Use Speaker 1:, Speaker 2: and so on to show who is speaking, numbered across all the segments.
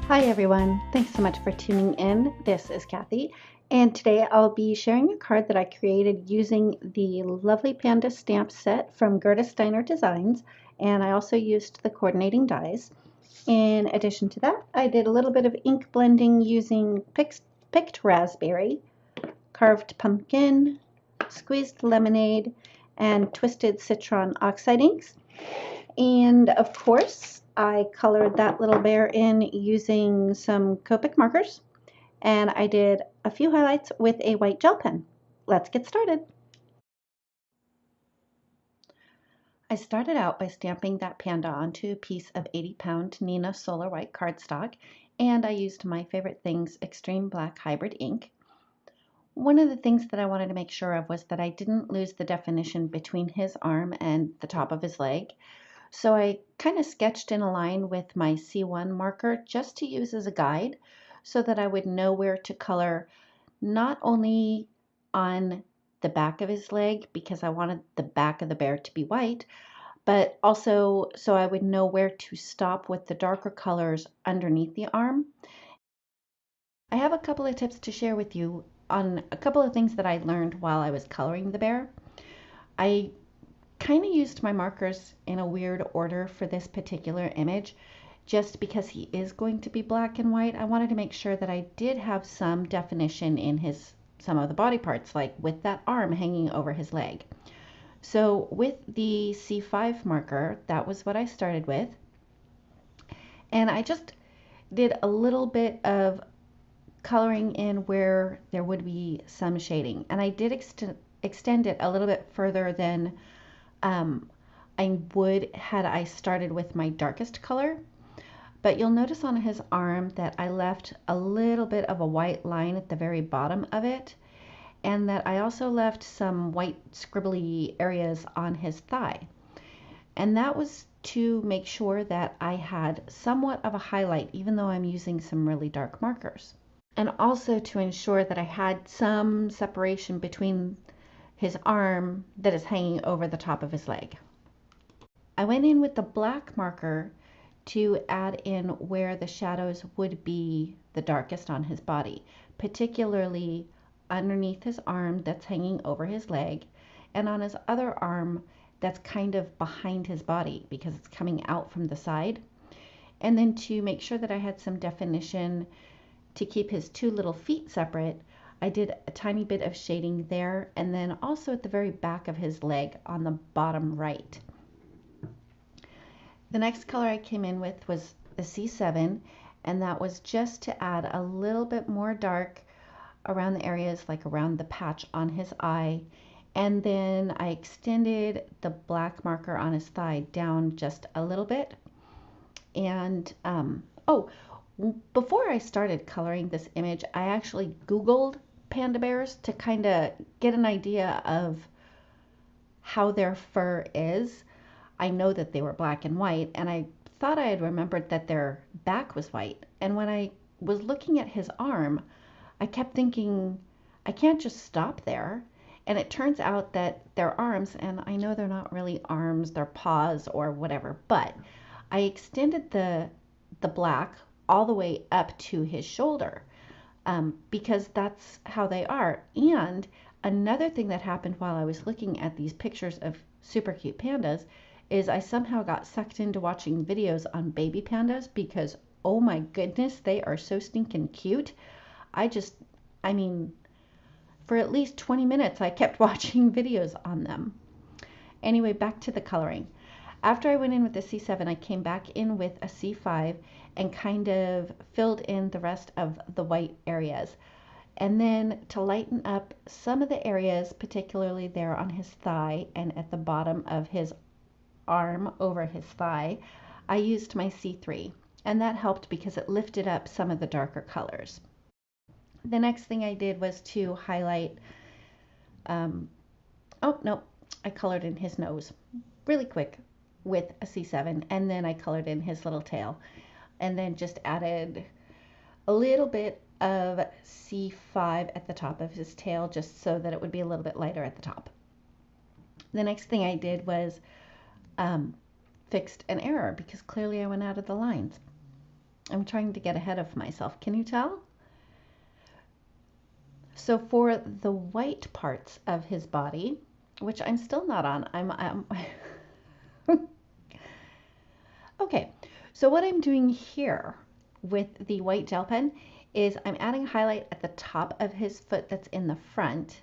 Speaker 1: Hi everyone, thanks so much for tuning in. This is Kathy, and today I'll be sharing a card that I created using the lovely Panda stamp set from Gerda Steiner Designs, and I also used the coordinating dies. In addition to that, I did a little bit of ink blending using picked raspberry, carved pumpkin, squeezed lemonade, and twisted citron oxide inks. And of course, I colored that little bear in using some Copic markers, and I did a few highlights with a white gel pen. Let's get started. I started out by stamping that panda onto a piece of 80-pound Neenah Solar White cardstock, and I used my favorite things Extreme Black Hybrid ink. One of the things that I wanted to make sure of was that I didn't lose the definition between his arm and the top of his leg. So I kind of sketched in a line with my C1 marker just to use as a guide so that I would know where to color not only on the back of his leg because I wanted the back of the bear to be white, but also so I would know where to stop with the darker colors underneath the arm. I have a couple of tips to share with you on a couple of things that I learned while I was coloring the bear. I kind of used my markers in a weird order for this particular image just because he is going to be black and white. I wanted to make sure that I did have some definition in some of the body parts, like with that arm hanging over his leg. So with the C5 marker, that was what I started with, and I just did a little bit of coloring in where there would be some shading, and I did extend it a little bit further than I would had I started with my darkest color. But you'll notice on his arm that I left a little bit of a white line at the very bottom of it, and that I also left some white scribbly areas on his thigh. And that was to make sure that I had somewhat of a highlight, even though I'm using some really dark markers. And also to ensure that I had some separation between his arm that is hanging over the top of his leg. I went in with the black marker to add in where the shadows would be the darkest on his body, particularly underneath his arm that's hanging over his leg, and on his other arm that's kind of behind his body because it's coming out from the side. And then to make sure that I had some definition to keep his two little feet separate, I did a tiny bit of shading there, and then also at the very back of his leg on the bottom right. The next color I came in with was the C7, and that was just to add a little bit more dark around the areas like around the patch on his eye. And then I extended the black marker on his thigh down just a little bit. And before I started coloring this image, I actually Googled panda bears to kind of get an idea of how their fur is. I know that they were black and white, and I thought I had remembered that their back was white. And when I was looking at his arm, I kept thinking, I can't just stop there. And it turns out that their arms, and I know they're not really arms, they're paws or whatever, but I extended the black all the way up to his shoulder because that's how they are. And another thing that happened while I was looking at these pictures of super cute pandas is I somehow got sucked into watching videos on baby pandas because, oh my goodness, they are so stinking cute. I mean, for at least 20 minutes, I kept watching videos on them. Anyway, back to the coloring. After I went in with the C7, I came back in with a C5 and kind of filled in the rest of the white areas. And then to lighten up some of the areas, particularly there on his thigh and at the bottom of his arm over his thigh, I used my C3, and that helped because it lifted up some of the darker colors. The next thing I did was to highlight, oh no, I colored in his nose really quick with a C7, and then I colored in his little tail, and then just added a little bit of C5 at the top of his tail just so that it would be a little bit lighter at the top. The next thing I did was fixed an error because clearly I went out of the lines. I'm trying to get ahead of myself. Can you tell? So for the white parts of his body, which I'm still not on, okay. So what I'm doing here with the white gel pen is I'm adding highlight at the top of his foot that's in the front,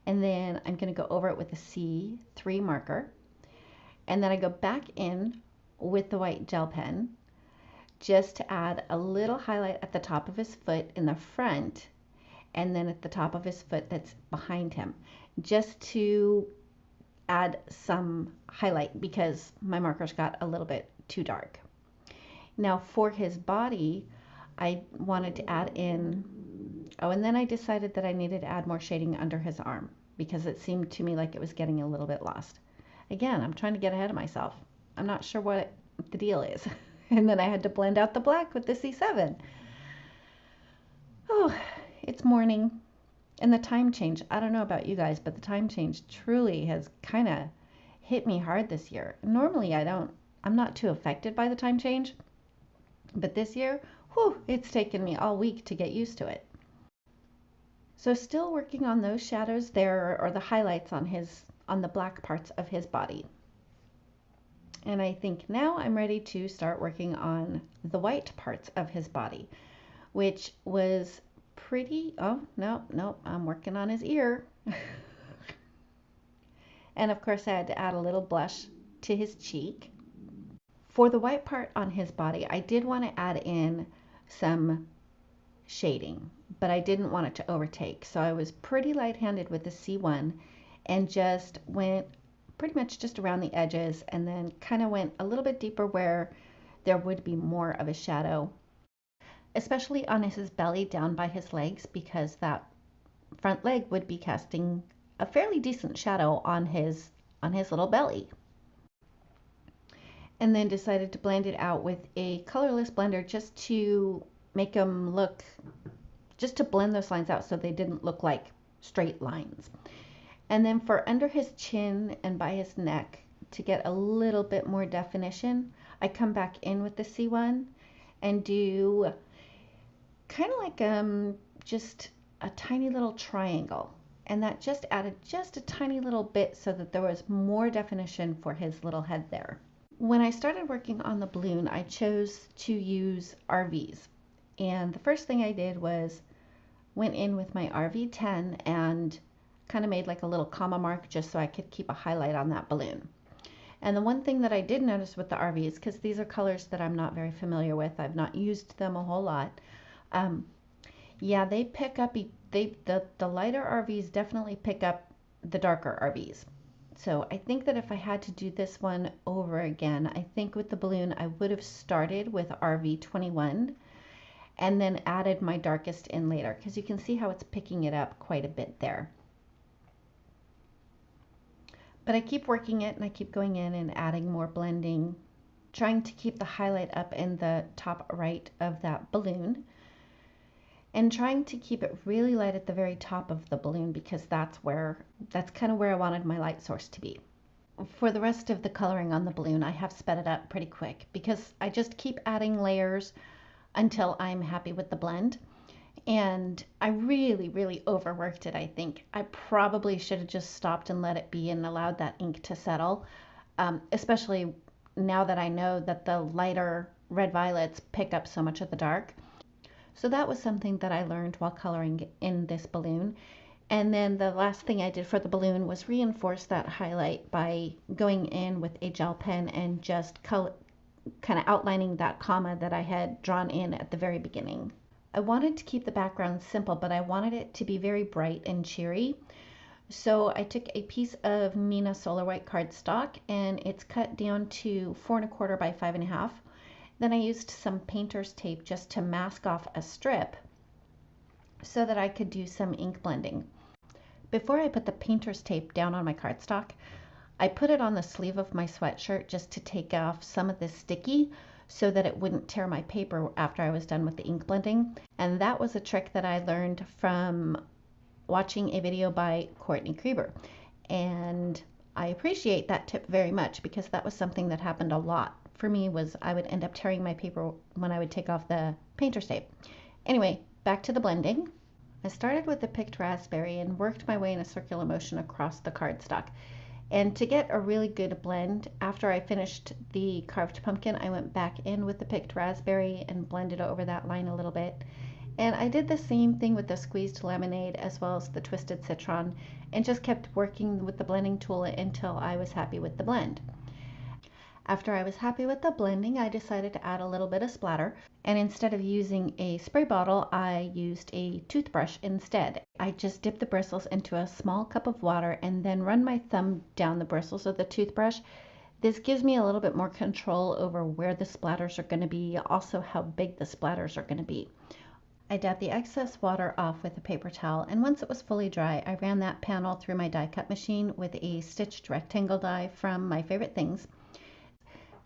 Speaker 1: and then I'm going to go over it with a C3 marker, and then I go back in with the white gel pen just to add a little highlight at the top of his foot in the front, and then at the top of his foot that's behind him, just to add some highlight because my markers got a little bit too dark. Now for his body, I wanted to add in, oh, and then I decided that I needed to add more shading under his arm because it seemed to me like it was getting a little bit lost. Again, I'm trying to get ahead of myself. I'm not sure what the deal is. And then I had to blend out the black with the C7. Oh, it's morning. And the time change, I don't know about you guys, but the time change truly has kind of hit me hard this year. Normally I'm not too affected by the time change, but this year, whew, it's taken me all week to get used to it. So still working on those shadows there, or the highlights on the black parts of his body. And I think now I'm ready to start working on the white parts of his body, which was pretty, oh, no, I'm working on his ear. And of course I had to add a little blush to his cheek. For the white part on his body, I did want to add in some shading, but I didn't want it to overtake. So I was pretty light-handed with the C1 and just went pretty much just around the edges, and then kind of went a little bit deeper where there would be more of a shadow, especially on his belly down by his legs, because that front leg would be casting a fairly decent shadow on his little belly. And then decided to blend it out with a colorless blender just to make them look, just to blend those lines out so they didn't look like straight lines. And then for under his chin and by his neck, to get a little bit more definition, I come back in with the C1 and do kind of like just a tiny little triangle. And that just added just a tiny little bit so that there was more definition for his little head there. When I started working on the balloon, I chose to use RVs. And the first thing I did was went in with my RV10 and kind of made like a little comma mark just so I could keep a highlight on that balloon. And the one thing that I did notice with the RVs, because these are colors that I'm not very familiar with, I've not used them a whole lot, yeah, they pick up, the lighter RVs definitely pick up the darker RVs. So I think that if I had to do this one over again, I think with the balloon I would have started with RV21 and then added my darkest in later, because you can see how it's picking it up quite a bit there. But I keep working it and I keep going in and adding more blending, trying to keep the highlight up in the top right of that balloon, and trying to keep it really light at the very top of the balloon, because that's kind of where I wanted my light source to be. For the rest of the coloring on the balloon, I have sped it up pretty quick because I just keep adding layers until I'm happy with the blend. And I really overworked it, I think. I probably should have just stopped and let it be and allowed that ink to settle, especially now that I know that the lighter red violets pick up so much of the dark. So that was something that I learned while coloring in this balloon. And then the last thing I did for the balloon was reinforce that highlight by going in with a gel pen and just kind of outlining that comma that I had drawn in at the very beginning. I wanted to keep the background simple, but I wanted it to be very bright and cheery. So I took a piece of Neenah Solar White cardstock, and it's cut down to 4 1/4 by 5 1/2. Then I used some painter's tape just to mask off a strip so that I could do some ink blending. Before I put the painter's tape down on my cardstock, I put it on the sleeve of my sweatshirt just to take off some of the sticky so that it wouldn't tear my paper after I was done with the ink blending. And that was a trick that I learned from watching a video by Courtney Krieber. And I appreciate that tip very much because that was something that happened a lot for me was I would end up tearing my paper when I would take off the painter's tape. Anyway, back to the blending. I started with the picked raspberry and worked my way in a circular motion across the cardstock. And to get a really good blend, after I finished the carved pumpkin, I went back in with the picked raspberry and blended over that line a little bit. And I did the same thing with the squeezed lemonade as well as the twisted citron, and just kept working with the blending tool until I was happy with the blend. After I was happy with the blending, I decided to add a little bit of splatter, and instead of using a spray bottle, I used a toothbrush instead. I just dipped the bristles into a small cup of water and then run my thumb down the bristles of the toothbrush. This gives me a little bit more control over where the splatters are going to be, also how big the splatters are going to be. I dabbed the excess water off with a paper towel, and once it was fully dry, I ran that panel through my die cut machine with a stitched rectangle die from My Favorite Things.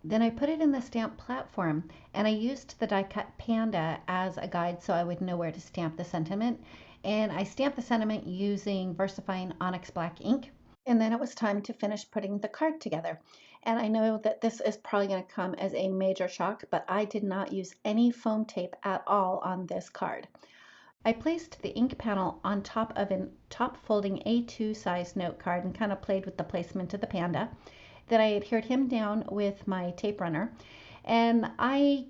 Speaker 1: Then I put it in the stamp platform, and I used the die cut Panda as a guide so I would know where to stamp the sentiment. And I stamped the sentiment using VersaFine Onyx Black ink. And then it was time to finish putting the card together. And I know that this is probably going to come as a major shock, but I did not use any foam tape at all on this card. I placed the ink panel on top of a top folding A2 size note card and kind of played with the placement of the panda. Then I adhered him down with my tape runner, and I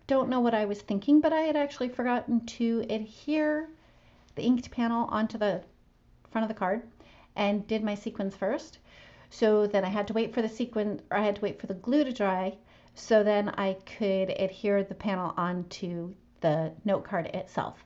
Speaker 1: don't know what I was thinking, but I had actually forgotten to adhere the inked panel onto the front of the card and did my sequins first. So then I had to wait for the sequin, or I had to wait for the glue to dry, so then I could adhere the panel onto the note card itself.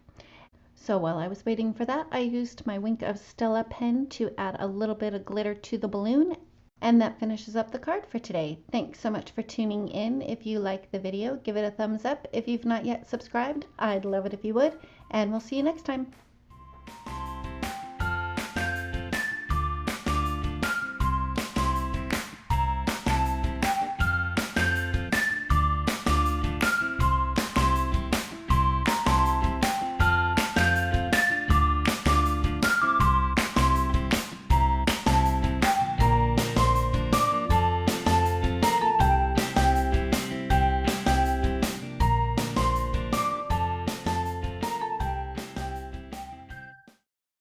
Speaker 1: So while I was waiting for that, I used my Wink of Stella pen to add a little bit of glitter to the balloon. And that finishes up the card for today. Thanks so much for tuning in. If you like the video, give it a thumbs up. If you've not yet subscribed, I'd love it if you would. And we'll see you next time.